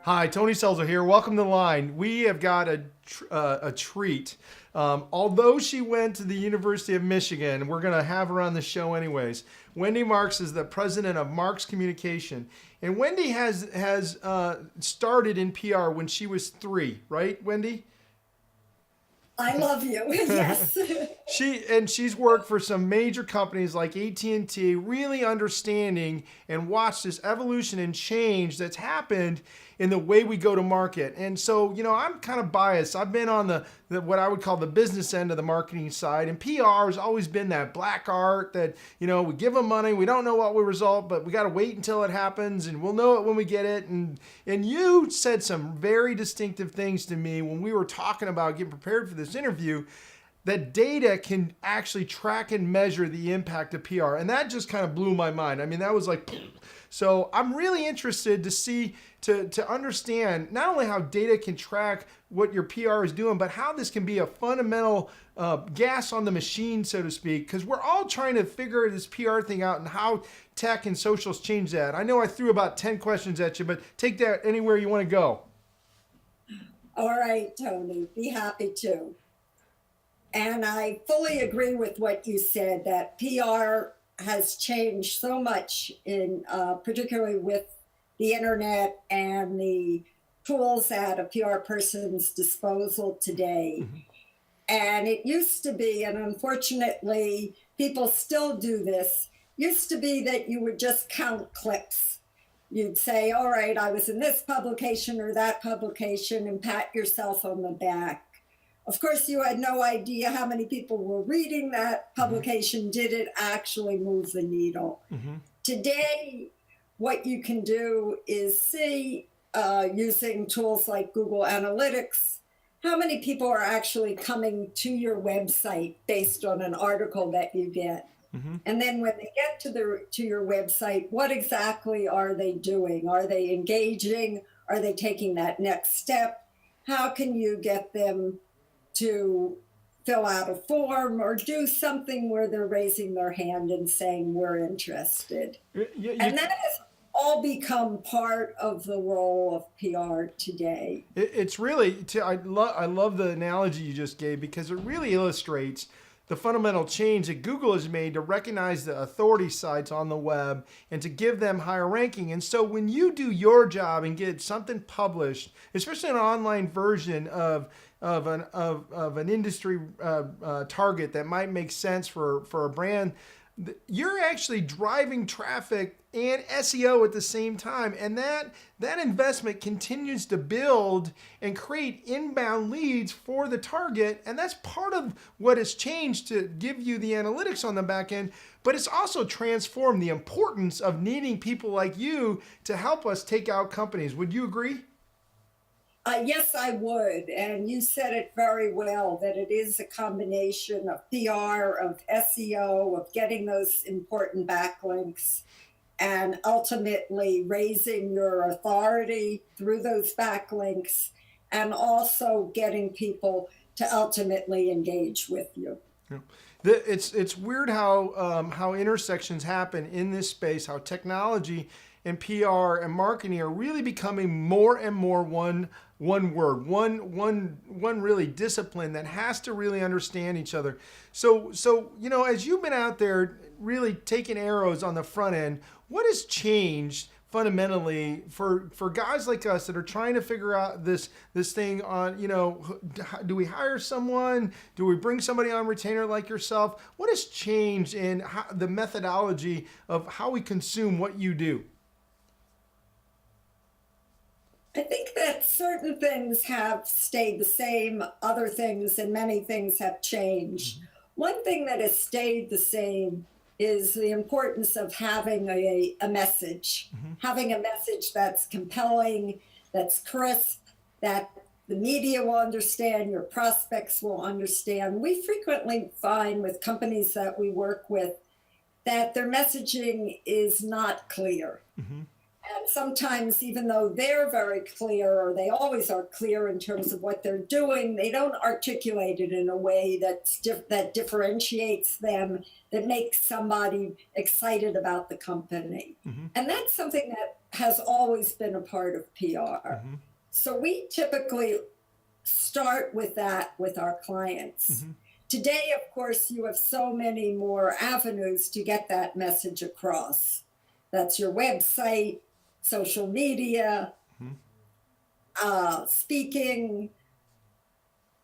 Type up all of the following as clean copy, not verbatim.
Hi, Tony Selzer here. Welcome to the line. We have got a treat. Although she went to the University of Michigan, we're going to have her on the show anyways. Wendy Marx is the president of Marx Communication, and Wendy has started in PR when she was 3, right, Wendy? I love you. Yes. She's worked for some major companies like AT&T, really understanding and watched this evolution and change that's happened in the way we go to market. And so, I'm kind of biased. I've been on the what I would call the business end of the marketing side, and PR has always been that black art that, we give them money, we don't know what will result, but we got to wait until it happens, and we'll know it when we get it. And you said some very distinctive things to me when we were talking about getting prepared for this interview, that data can actually track and measure the impact of PR. And that just kind of blew my mind. I mean, that was like, so I'm really interested to see, to understand not only how data can track what your PR is doing, but how this can be a fundamental gas on the machine, so to speak, because we're all trying to figure this PR thing out and how tech and socials change that. I know I threw about 10 questions at you, but take that anywhere you want to go. All right, Tony, be happy to. And I fully agree with what you said that PR has changed so much in particularly with the internet and the tools at a PR person's disposal today. And it used to be, and unfortunately, people still do this, used to be that you would just count clicks. You'd say, all right, I was in this publication or that publication, and pat yourself on the back. Of course, you had no idea how many people were reading that publication. Did it actually move the needle? Today, what you can do is see, using tools like Google Analytics, how many people are actually coming to your website based on an article that you get. And then when they get to your website, what exactly are they doing? Are they engaging? Are they taking that next step? How can you get them to fill out a form or do something where they're raising their hand and saying, we're interested? And that has all become part of the role of PR today. It's really, I love the analogy you just gave because it really illustrates the fundamental change that Google has made to recognize the authority sites on the web and to give them higher ranking. And so when you do your job and get something published, especially an online version of an industry target that might make sense for a brand, you're actually driving traffic and SEO at the same time. And that investment continues to build and create inbound leads for the target. And that's part of what has changed to give you the analytics on the back end. But it's also transformed the importance of needing people like you to help us take out companies. Would you agree? Yes, I would. And you said it very well that it is a combination of PR, of SEO, of getting those important backlinks, and ultimately raising your authority through those backlinks, and also getting people to ultimately engage with you. Yeah. It's weird how intersections happen in this space, how technology and PR and marketing are really becoming more and more one word, one really discipline that has to really understand each other. So as you've been out there really taking arrows on the front end, what has changed fundamentally for guys like us that are trying to figure out this thing on, do we hire someone? Do we bring somebody on retainer like yourself? What has changed in the methodology of how we consume what you do? I think that certain things have stayed the same, other things and many things have changed. One thing that has stayed the same is the importance of having a message, having a message that's compelling, that's crisp, that the media will understand, your prospects will understand. We frequently find with companies that we work with that their messaging is not clear. And sometimes, even though they're very clear, or they always are clear in terms of what they're doing, they don't articulate it in a way that differentiates them, that makes somebody excited about the company. Mm-hmm. And that's something that has always been a part of PR. Mm-hmm. So we typically start with that with our clients. Mm-hmm. Today, of course, you have so many more avenues to get that message across. That's your website, social media, speaking,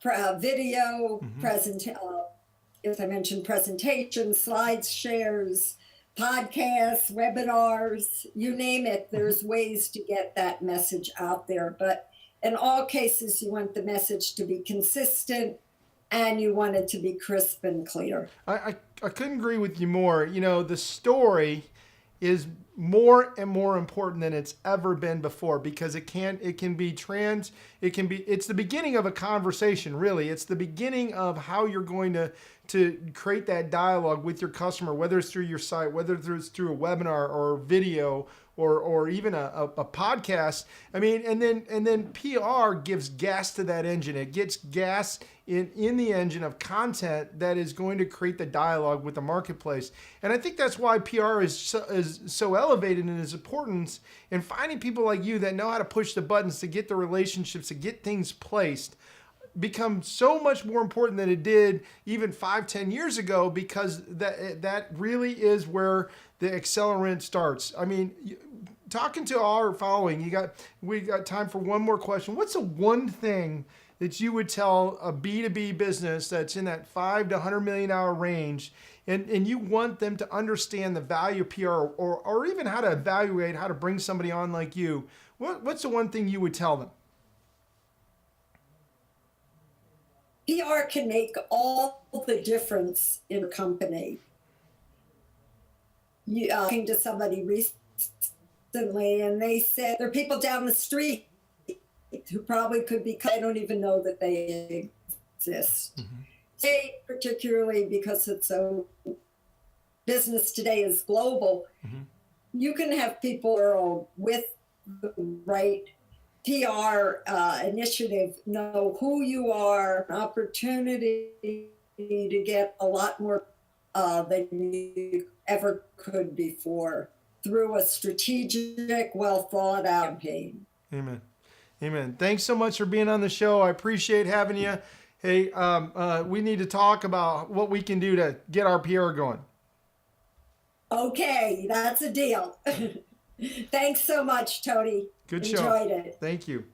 video, as I mentioned, presentations, slides, shares, podcasts, webinars, you name it. There's ways to get that message out there. But in all cases, you want the message to be consistent and you want it to be crisp and clear. I couldn't agree with you more. You know, the story is more and more important than it's ever been before, because it's the beginning of a conversation, really. It's the beginning of how you're going to create that dialogue with your customer, whether it's through your site, whether it's through a webinar or video or even a podcast. I mean, and then PR gives gas to that engine. It gets gas in the engine of content that is going to create the dialogue with the marketplace. And I think that's why PR is so elevated in its importance, in finding people like you that know how to push the buttons to get the relationships, to get things placed, become so much more important than it did even 5-10 years ago, because that really is where the accelerant starts. I mean, talking to our following, we got time for one more question. What's the one thing that you would tell a B2B business that's in that $5 to $100 million range, and you want them to understand the value of PR, or even how to evaluate how to bring somebody on like you? What's the one thing you would tell them? PR can make all the difference in a company. Talking to somebody recently, and they said there are people down the street who probably could be, I don't even know that they exist. Today, particularly because it's so, business today is global, you can have people with the right PR initiative know who you are, an opportunity to get a lot more than you ever could before through a strategic, well thought out campaign. Amen. Amen. Thanks so much for being on the show. I appreciate having you. Hey, we need to talk about what we can do to get our PR going. Okay, that's a deal. Thanks so much, Tony. Good show. Enjoyed it. Thank you.